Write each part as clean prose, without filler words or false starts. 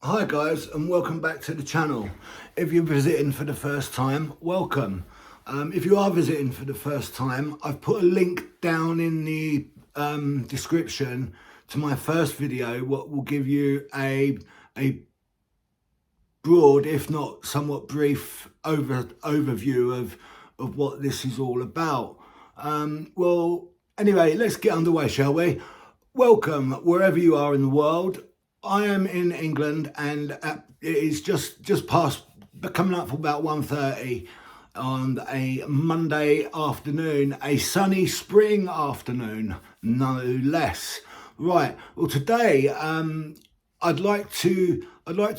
Hi guys, and welcome back to the channel. If you're visiting for the first time, welcome. If you are visiting for the first time, I've put a link down in the description to my first video, what will give you a broad, if not somewhat brief overview of what this is all about. Well, anyway, let's get underway, shall we? Welcome wherever you are in the world. I am in England, and it is just past, coming up for about 1:30 on a Monday afternoon, a sunny spring afternoon, no less. Right. Well, today I'd like to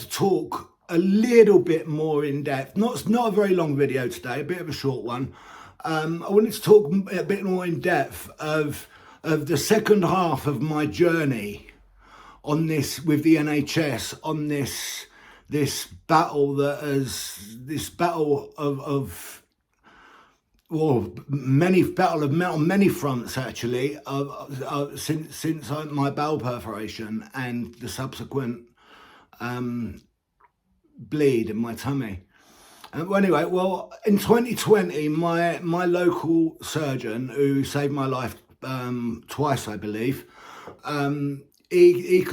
talk a little bit more in depth. Not a very long video today, a bit of a short one. I wanted to talk a bit more in depth of the second half of my journey on this with the NHS, on this battle on many fronts actually, since my bowel perforation and the subsequent bleed in my tummy. Anyway, well, in 2020, my local surgeon, who saved my life twice, I believe, he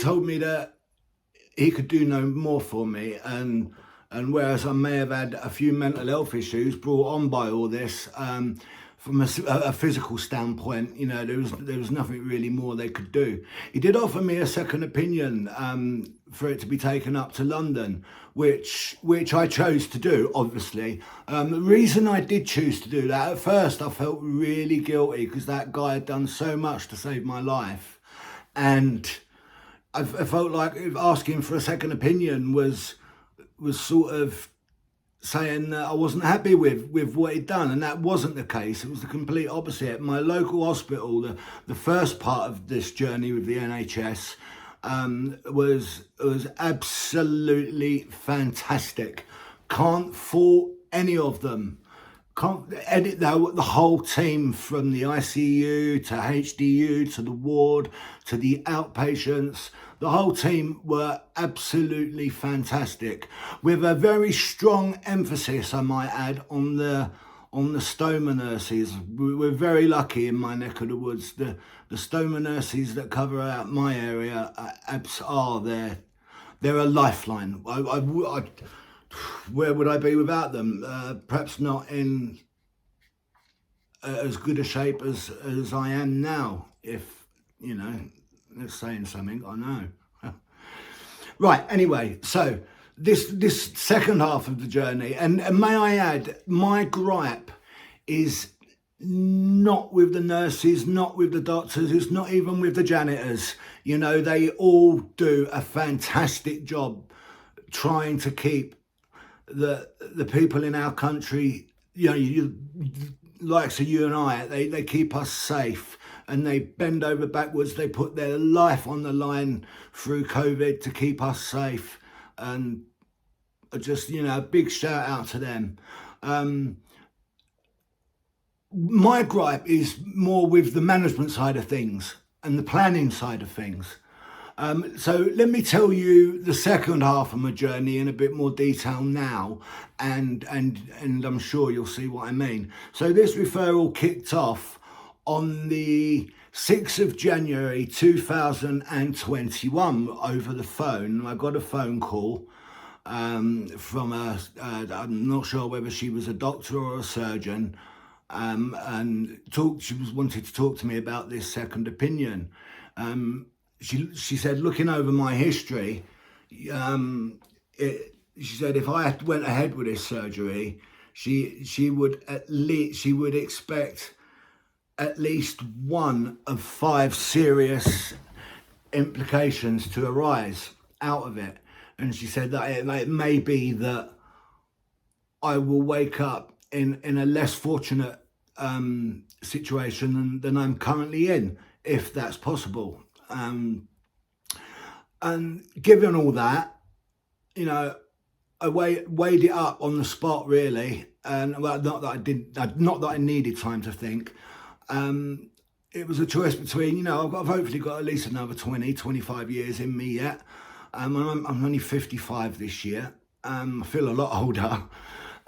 told me that he could do no more for me, and whereas I may have had a few mental health issues brought on by all this, from a physical standpoint, there was nothing really more they could do. He did offer me a second opinion, for it to be taken up to London, which I chose to do, obviously. The reason I did choose to do that, at first I felt really guilty because that guy had done so much to save my life. And I felt like asking for a second opinion was sort of saying that I wasn't happy with what he'd done, and that wasn't the case. It was the complete opposite. My local hospital, the first part of this journey with the NHS, was absolutely fantastic. Can't fault any of them. Can't edit the whole team, from the ICU to HDU to the ward to the outpatients. The whole team were absolutely fantastic, with a very strong emphasis, I might add, on the stoma nurses. We're very lucky in my neck of the woods. The stoma nurses that cover out my area they're a lifeline. Where would I be without them? Perhaps not in as good a shape as I am now, if, that's saying something, I know. Right, anyway, so this second half of the journey, and may I add, my gripe is not with the nurses, not with the doctors, it's not even with the janitors. They all do a fantastic job trying to keep the people in our country, likes of you and I, they keep us safe, and they bend over backwards. They put their life on the line through COVID to keep us safe, and just, a big shout out to them. My gripe is more with the management side of things and the planning side of things. So let me tell you the second half of my journey in a bit more detail now, and I'm sure you'll see what I mean. So this referral kicked off on the 6th of January 2021 over the phone. I got a phone call from I'm not sure whether she was a doctor or a surgeon, and she wanted to talk to me about this second opinion. She said, looking over my history, she said if I went ahead with this surgery, she would expect at least one of 5 serious implications to arise out of it. And she said that it may be that I will wake up in a less fortunate situation than I'm currently in, if that's possible. And given all that, I weighed it up on the spot, really, and well, not that I needed time to think. It was a choice between, I've hopefully got at least another 20, 25 years in me yet. I'm only 55 this year. I feel a lot older.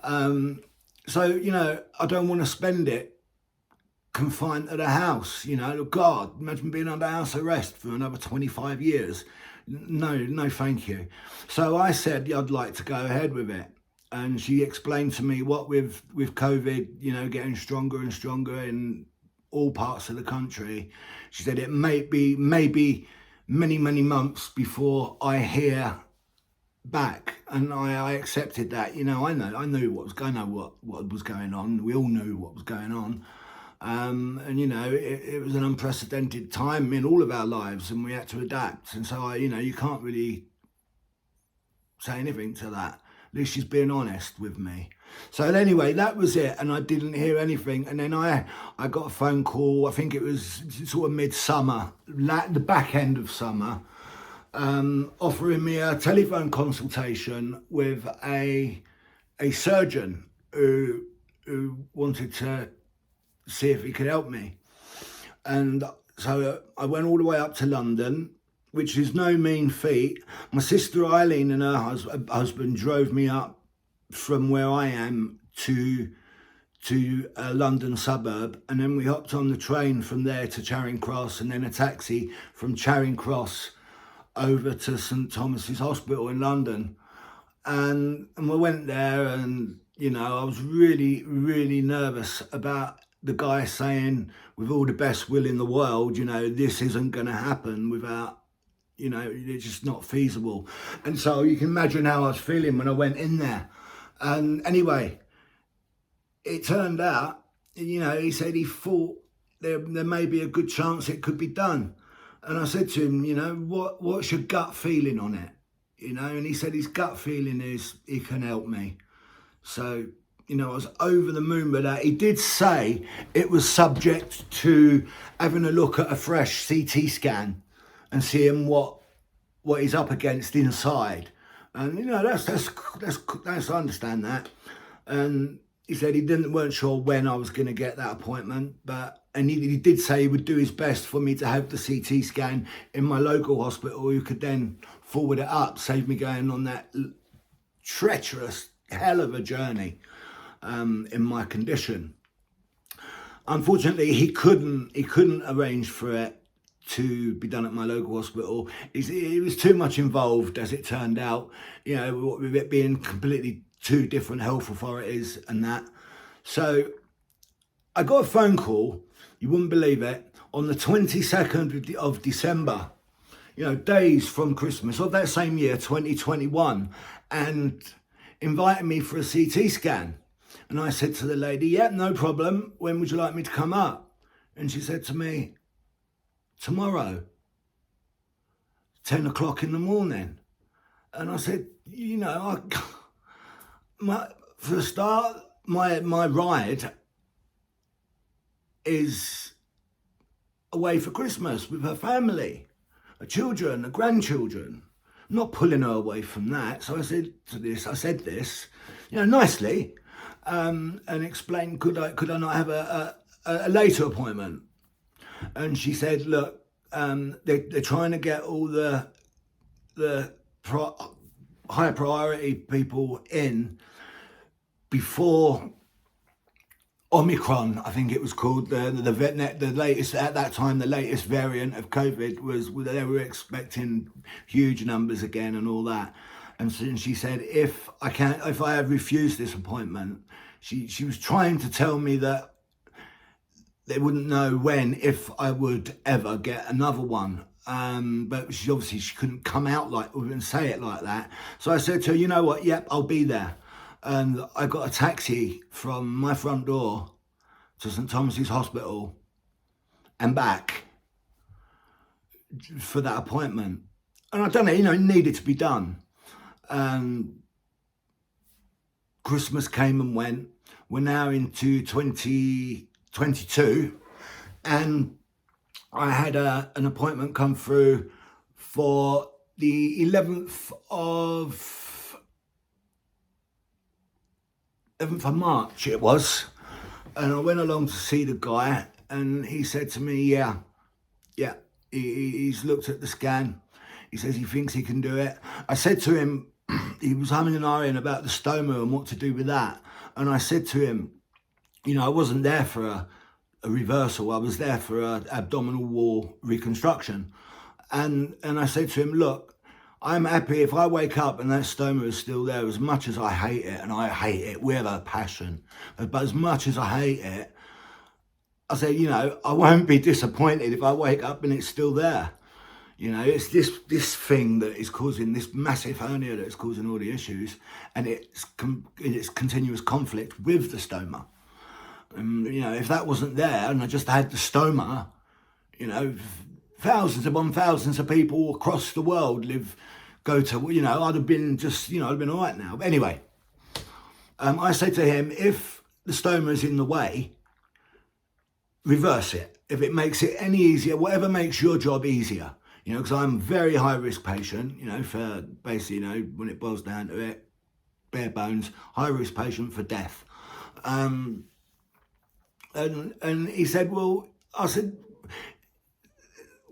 Um, so, I don't want to spend it confined to the house. God, imagine being under house arrest for another 25 years. No, no, thank you. So I said, yeah, I'd like to go ahead with it. And she explained to me what with COVID, getting stronger and stronger in all parts of the country. She said it may be maybe many, many months before I hear back, and I accepted that. I knew what was going on. What was going on. We all knew what was going on. And it was an unprecedented time in all of our lives, and we had to adapt. And so you can't really say anything to that. At least she's being honest with me. So anyway, that was it, and I didn't hear anything. And then I got a phone call. I think it was sort of midsummer, the back end of summer, offering me a telephone consultation with a surgeon who wanted to see if he could help me. And so I went all the way up to London, which is no mean feat. My sister Eileen and her husband drove me up from where I am to a London suburb, and then we hopped on the train from there to Charing Cross, and then a taxi from Charing Cross over to St Thomas's Hospital in London. And we went there, and I was really, really nervous about the guy saying, with all the best will in the world, this isn't going to happen without, it's just not feasible. And so you can imagine how I was feeling when I went in there. And anyway, it turned out, he said he thought there may be a good chance it could be done. And I said to him, what's your gut feeling on it? And he said his gut feeling is he can help me. So, I was over the moon with that. He did say it was subject to having a look at a fresh CT scan and seeing what he's up against inside. And that's I understand that. And he said weren't sure when I was going to get that appointment, and he did say he would do his best for me to have the CT scan in my local hospital, who could then forward it up, save me going on that treacherous hell of a journey in my condition. Unfortunately, he couldn't arrange for it to be done at my local hospital. It was too much involved, as it turned out, with it being completely two different health authorities and that. So I got a phone call, you wouldn't believe it, on the 22nd of December, days from Christmas of that same year, 2021, and invited me for a CT scan. And I said to the lady, yeah, no problem. When would you like me to come up? And she said to me, tomorrow, 10 o'clock in the morning. And I said, for a start, my ride is away for Christmas with her family, her children, her grandchildren. I'm not pulling her away from that. So I said this, nicely, and explained, could I not have a later appointment? And she said, look, they're trying to get all the high priority people in before Omicron, I think it was called, the latest, at that time, the latest variant of COVID was, they were expecting huge numbers again and all that. And so she said, if I have refused this appointment, she was trying to tell me that they wouldn't know if I would ever get another one. But she couldn't come out and say it like that. So I said to her, you know what? Yep, I'll be there. And I got a taxi from my front door to St Thomas's Hospital and back for that appointment. And I done it, it needed to be done. Christmas came and went. We're now into 2022, and I had an appointment come through for the 11th of March it was, and I went along to see the guy, and he said to me, yeah, he's looked at the scan, He says he thinks he can do it. I said to him, he was humming and ahhing about the stoma and what to do with that. And I said to him, I wasn't there for a reversal. I was there for a abdominal wall reconstruction. And I said to him, look, I'm happy if I wake up and that stoma is still there, as much as I hate it, and I hate it with a passion, but as much as I hate it, I said, I won't be disappointed if I wake up and it's still there. It's this thing that is causing this massive hernia that is causing all the issues, and it's continuous conflict with the stoma. If that wasn't there and I just had the stoma, thousands upon thousands of people across the world I'd have been I'd have been all right now. But anyway, I said to him, if the stoma is in the way, reverse it. If it makes it any easier, whatever makes your job easier, because I'm a very high risk patient, for basically, when it boils down to it, bare bones, high risk patient for death. And he said, well, I said,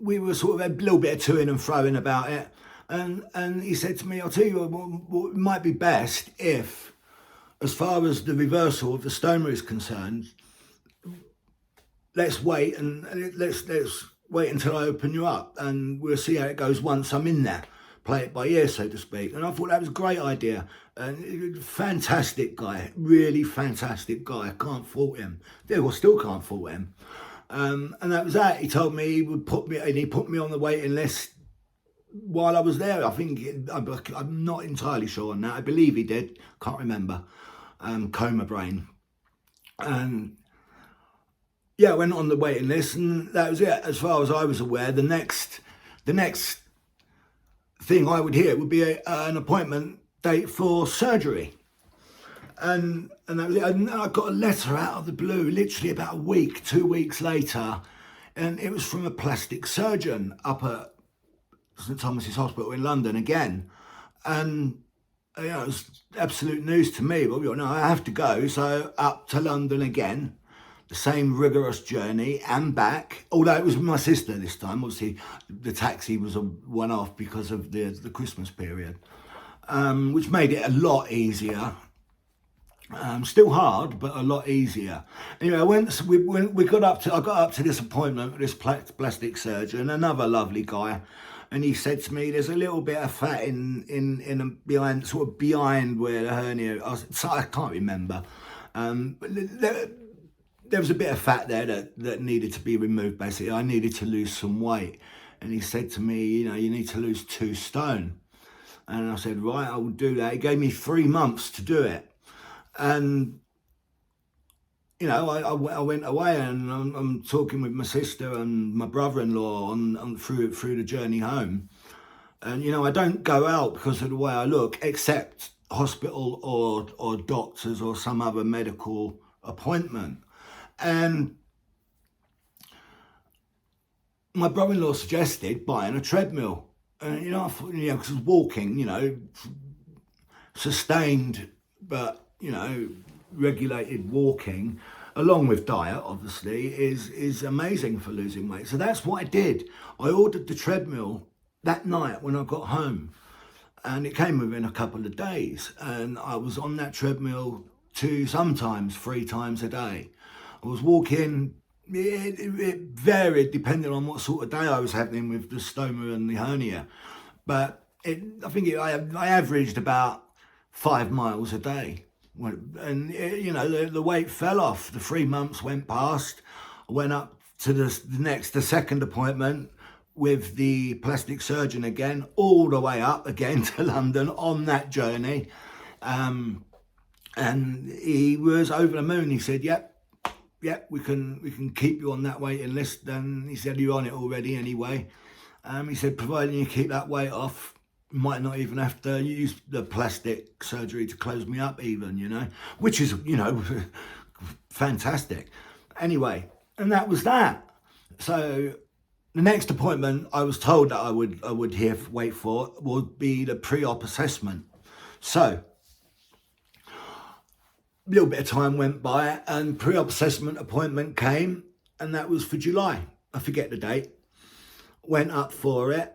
we were sort of a little bit of toing and froing about it. And he said to me, I'll tell you what it might be best if, as far as the reversal of the stoma is concerned, let's wait and let's wait until I open you up and we'll see how it goes once I'm in there. Play it by ear, so to speak. And I thought that was a great idea. And fantastic guy, really fantastic guy. I can't fault him. I still can't fault him. And that was that. He told me he would put me on the waiting list while I was there. I think I'm not entirely sure on that. I believe he did. Can't remember. Coma brain. And yeah, I went on the waiting list, and that was it. As far as I was aware, the next thing I would hear would be an appointment date for surgery. And that was it. And I got a letter out of the blue, literally about a week, 2 weeks later, and it was from a plastic surgeon up at St Thomas's Hospital in London again. And it was absolute news to me, but I have to go. So up to London again, the same rigorous journey and back, although it was with my sister this time. Obviously, the taxi was a one-off because of the Christmas period, which made it a lot easier. Still hard, but a lot easier. Anyway, I got up to this appointment with this plastic surgeon, another lovely guy, and he said to me, "There's a little bit of fat in behind where the hernia." I can't remember, but there was a bit of fat there that needed to be removed. Basically, I needed to lose some weight, and he said to me, "You need to lose 2 stone." And I said, "Right, I will do that." He gave me 3 months to do it. And, I went away, and I'm talking with my sister and my brother-in-law on through the journey home. And, I don't go out because of the way I look, except hospital or doctors or some other medical appointment. And my brother-in-law suggested buying a treadmill. And, I thought, because walking, sustained, but regulated walking, along with diet, obviously, is amazing for losing weight. So that's what I did. I ordered the treadmill that night when I got home, and it came within a couple of days. And I was on that treadmill sometimes 3 times a day. I was walking. It varied depending on what sort of day I was having with the stoma and the hernia, but I averaged about 5 miles a day. And the weight fell off. The 3 months went past. I went up to the second appointment with the plastic surgeon again, all the way up again to London on that journey. And he was over the moon. He said, yep, we can keep you on that waiting list. And he said, you're on it already anyway. He said, providing you keep that weight off, might not even have to use the plastic surgery to close me up even, which is, fantastic. Anyway, and that was that. So the next appointment I was told that I would wait for would be the pre-op assessment. So a little bit of time went by and pre-op assessment appointment came, and that was for July. I forget the date. Went up for it.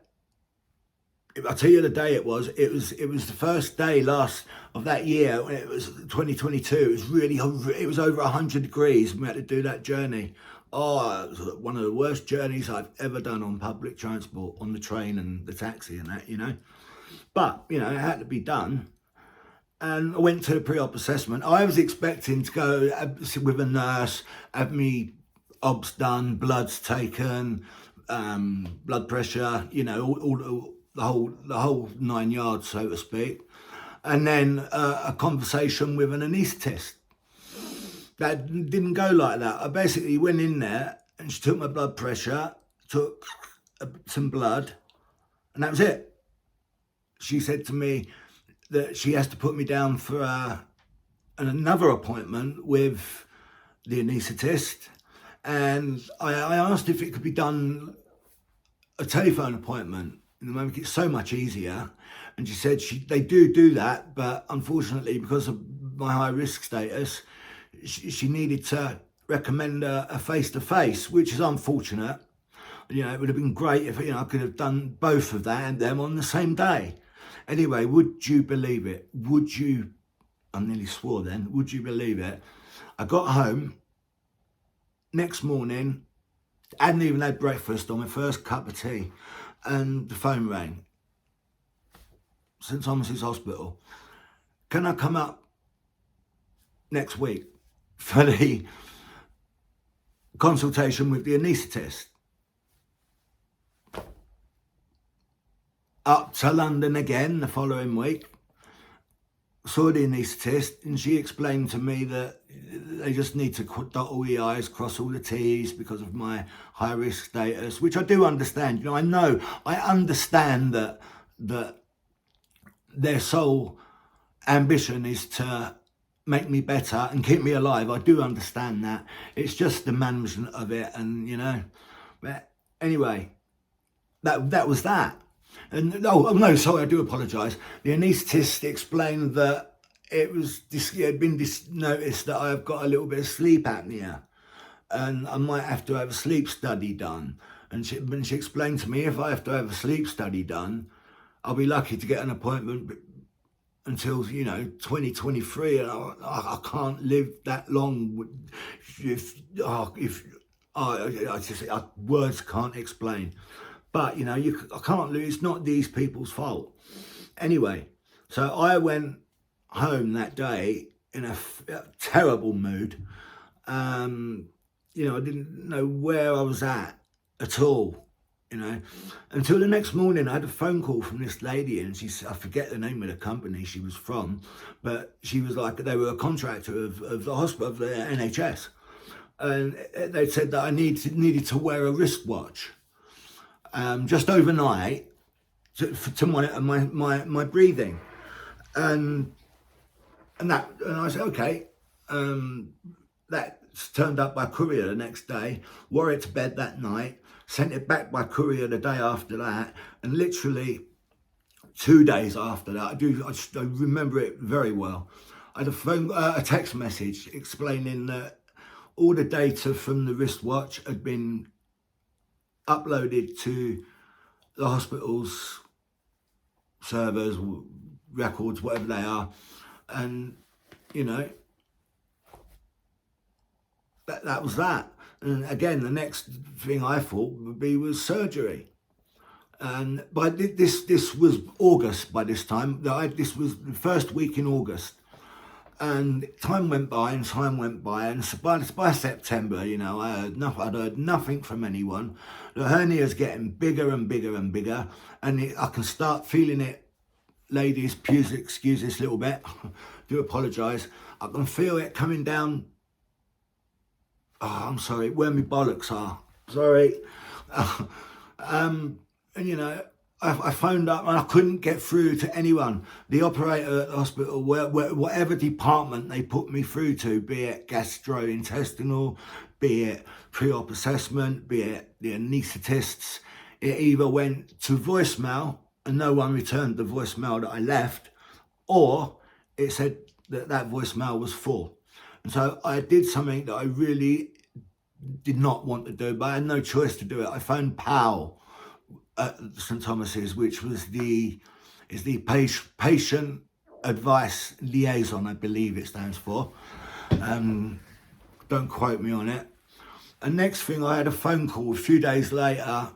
I'll tell you the day it was. It was the first day last of that year when it was 2022. It was really, it was over 100 degrees. And we had to do that journey. Oh, it was one of the worst journeys I've ever done on public transport, on the train and the taxi and that, you know. But, you know, it had to be done. And I went to the pre-op assessment. I was expecting to go with a nurse, have me obs done, bloods taken, blood pressure, you know, the whole 9 yards, so to speak, and then a conversation with an anaesthetist. That didn't go like that. I basically went in there and she took my blood pressure, took some blood, and that was it. She said to me that she has to put me down for another appointment with the anaesthetist, and I asked if it could be done a telephone appointment. In the moment, it's so much easier. And she said they do that, but unfortunately, because of my high risk status, she needed to recommend a face-to-face, which is unfortunate. You know, it would have been great if, you know, I could have done both of that and them on the same day. Anyway, would you believe it? Would you, I nearly swore then, would you believe it? I got home next morning, hadn't even had breakfast, on my first cup of tea, and the phone rang. St Thomas's Hospital. Can I come up next week for the consultation with the anaesthetist? Up to London again the following week. Saw the anaesthetist, and she explained to me that they just need to dot all the I's, cross all the T's because of my high risk status, which I do understand. You know, I understand that their sole ambition is to make me better and keep me alive. I do understand that. It's just the management of it, and you know. But anyway, that was that. And no, sorry, I do apologise. The anaesthetist explained that it had been noticed that I've got a little bit of sleep apnea, and I might have to have a sleep study done. And she explained to me, if I have to have a sleep study done, I'll be lucky to get an appointment until, you know, 2023, and I can't live that long. Words can't explain. But, you know, I can't lose. It's not these people's fault. Anyway, so I went home that day in a terrible mood. You know, I didn't know where I was at all, you know, until the next morning. I had a phone call from this lady, and I forget the name of the company she was from, but she was like, they were a contractor of the hospital, of the NHS. And they said that I needed to wear a wristwatch. Just overnight to monitor my breathing, and I said okay. That turned up by courier the next day. Wore it to bed that night. Sent it back by courier the day after that, and literally 2 days after that, I remember it very well. I had a text message explaining that all the data from the wristwatch had been uploaded to the hospital's servers, records, whatever they are, and you know, that was that. And again, the next thing I thought was surgery. And by this was August by this time. This was the first week in August. And time went by, and by September, you know, I'd heard nothing from anyone. The hernia's getting bigger and bigger and bigger, and I can start feeling it. Ladies, please excuse this little bit. Do apologise. I can feel it coming down. Oh, I'm sorry, where my bollocks are. Sorry. And you know, I phoned up and I couldn't get through to anyone. The operator at the hospital, whatever department they put me through to, be it gastrointestinal, be it pre-op assessment, be it the anaesthetists, it either went to voicemail and no one returned the voicemail that I left, or it said that voicemail was full. And so I did something that I really did not want to do, but I had no choice to do it. I phoned PAL, at St Thomas's, which was the patient advice liaison, I believe it stands for. Don't quote me on it. And next thing, I had a phone call a few days later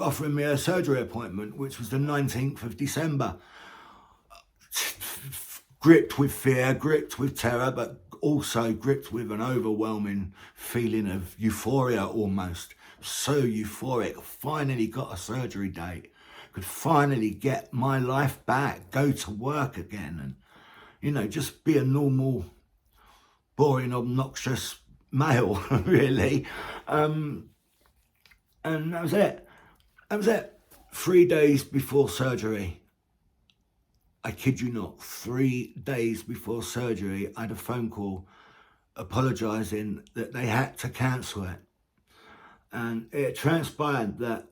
offering me a surgery appointment, which was the 19th of December. Gripped with fear, gripped with terror, but also gripped with an overwhelming feeling of euphoria almost. So euphoric. Finally got a surgery date. Could finally get my life back, go to work again, and, you know, just be a normal, boring, obnoxious male, really. And that was it. That was it. 3 days before surgery. I kid you not, 3 days before surgery, I had a phone call apologising that they had to cancel it. And it transpired that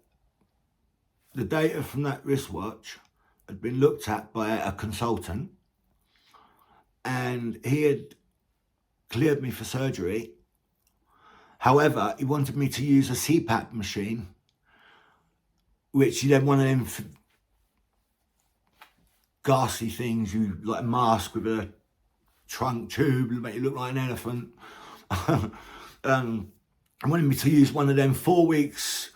the data from that wristwatch had been looked at by a consultant, and he had cleared me for surgery. However, he wanted me to use a CPAP machine, which he then one of them ghastly things, you like a mask with a trunk tube, make you look like an elephant. I wanted me to use one of them 4 weeks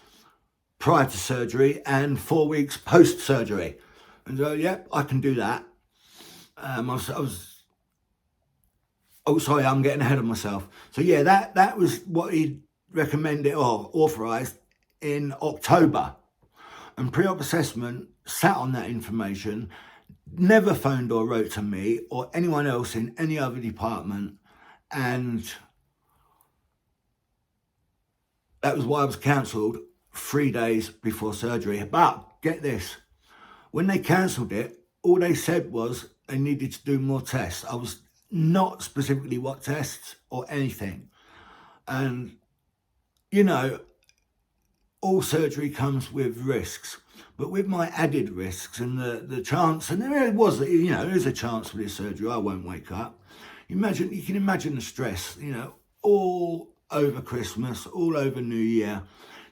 prior to surgery and 4 weeks post-surgery. And so, yeah, I can do that. Oh, sorry, I'm getting ahead of myself. So yeah, that was what he recommended or authorised in October. And pre-op assessment sat on that information, never phoned or wrote to me or anyone else in any other department, and that was why I was cancelled 3 days before surgery. But get this, when they cancelled it, all they said was they needed to do more tests. I was not specifically what tests or anything. And, you know, all surgery comes with risks. But with my added risks and the chance, and there was, you know, there is a chance for this surgery, I won't wake up. You can imagine the stress, you know, all over Christmas, all over New Year.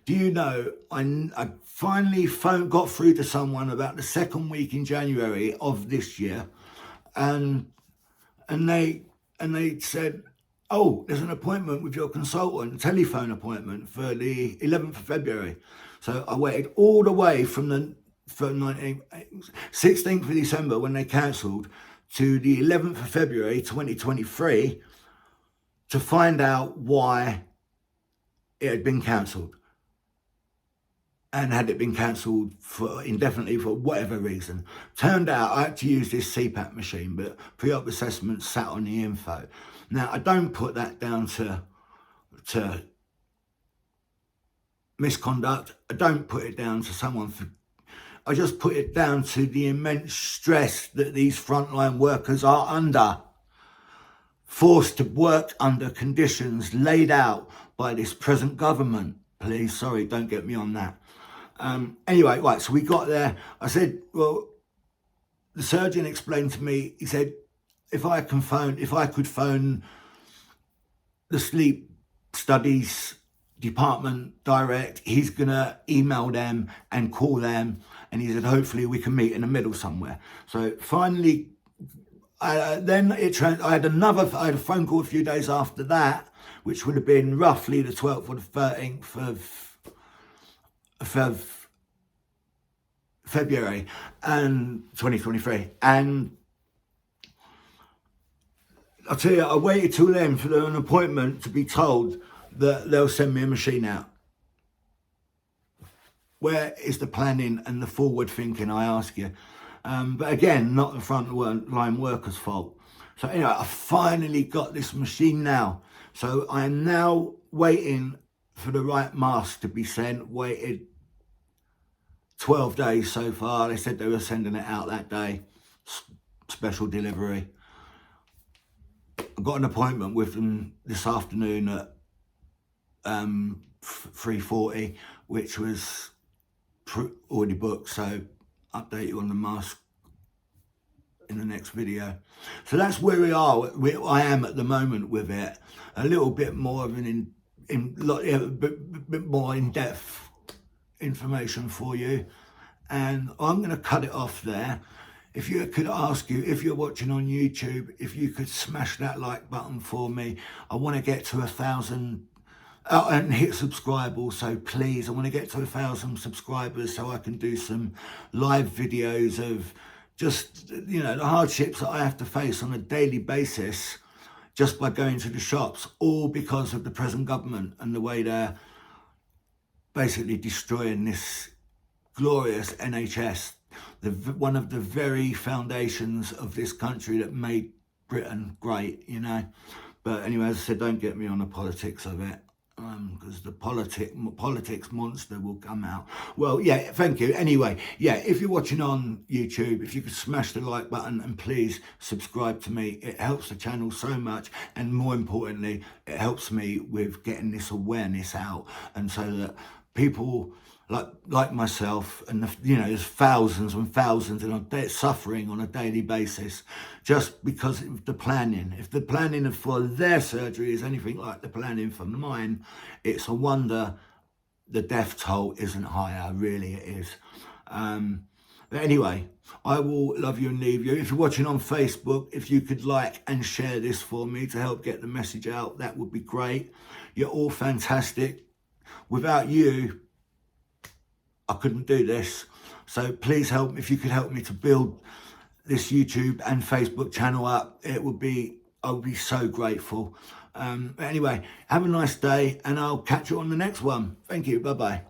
Do you know, I finally got through to someone about the second week in January of this year, and they said, oh, there's an appointment with your consultant, a telephone appointment for the 11th of February. So I waited all the way from the 16th of December when they cancelled to the 11th of February 2023 to find out why it had been cancelled. And had it been cancelled for indefinitely for whatever reason. Turned out I had to use this CPAP machine, but pre-op assessment sat on the info. Now, I don't put that down to misconduct. I don't put it down to I just put it down to the immense stress that these frontline workers are under. Forced to work under conditions laid out by this present government. Please, sorry, don't get me on that. Anyway, right, so we got there. I said, well, the surgeon explained to me, he said, if I could phone the sleep studies department direct, he's gonna email them and call them, and he said, hopefully we can meet in the middle somewhere. So finally, I had a phone call a few days after that, which would have been roughly the 12th or the 13th of February and 2023. And I'll tell you, I waited till then for an appointment to be told that they'll send me a machine out. Where is the planning and the forward thinking, I ask you? But again, not the frontline workers' fault. So anyway, I finally got this machine now. So I am now waiting for the right mask to be sent. Waited 12 days so far. They said they were sending it out that day. Special delivery. I got an appointment with them this afternoon at 3:40, which was already booked. So update you on the mask in the next video. So that's where we are. I am at the moment with it. A little bit more of a bit more in depth information for you, and I'm going to cut it off there. If you could ask you, if you're watching on YouTube, if you could smash that like button for me. I want to get to 1,000 and hit subscribe also, please. I want to get to 1,000 subscribers so I can do some live videos of just, you know, the hardships that I have to face on a daily basis just by going to the shops, all because of the present government and the way they're basically destroying this glorious NHS, one of the very foundations of this country that made Britain great, you know. But anyway, as I said, don't get me on the politics of it, because the politics monster will come out. Well, yeah, thank you. Anyway, yeah, if you're watching on YouTube, if you could smash the like button and please subscribe to me, it helps the channel so much, and more importantly, it helps me with getting this awareness out, and so that people like myself, and you know, there's thousands and thousands and suffering on a daily basis just because of the planning. If the planning for their surgery is anything like the planning for mine, it's a wonder the death toll isn't higher. Really, it is. But anyway, I will love you and leave you. If you're watching on Facebook, if you could like and share this for me to help get the message out, that would be great. You're all fantastic. Without you, I couldn't do this. So please help me. If you could help me to build this YouTube and Facebook channel up, I would be so grateful. Anyway, have a nice day, and I'll catch you on the next one. Thank you. Bye-bye.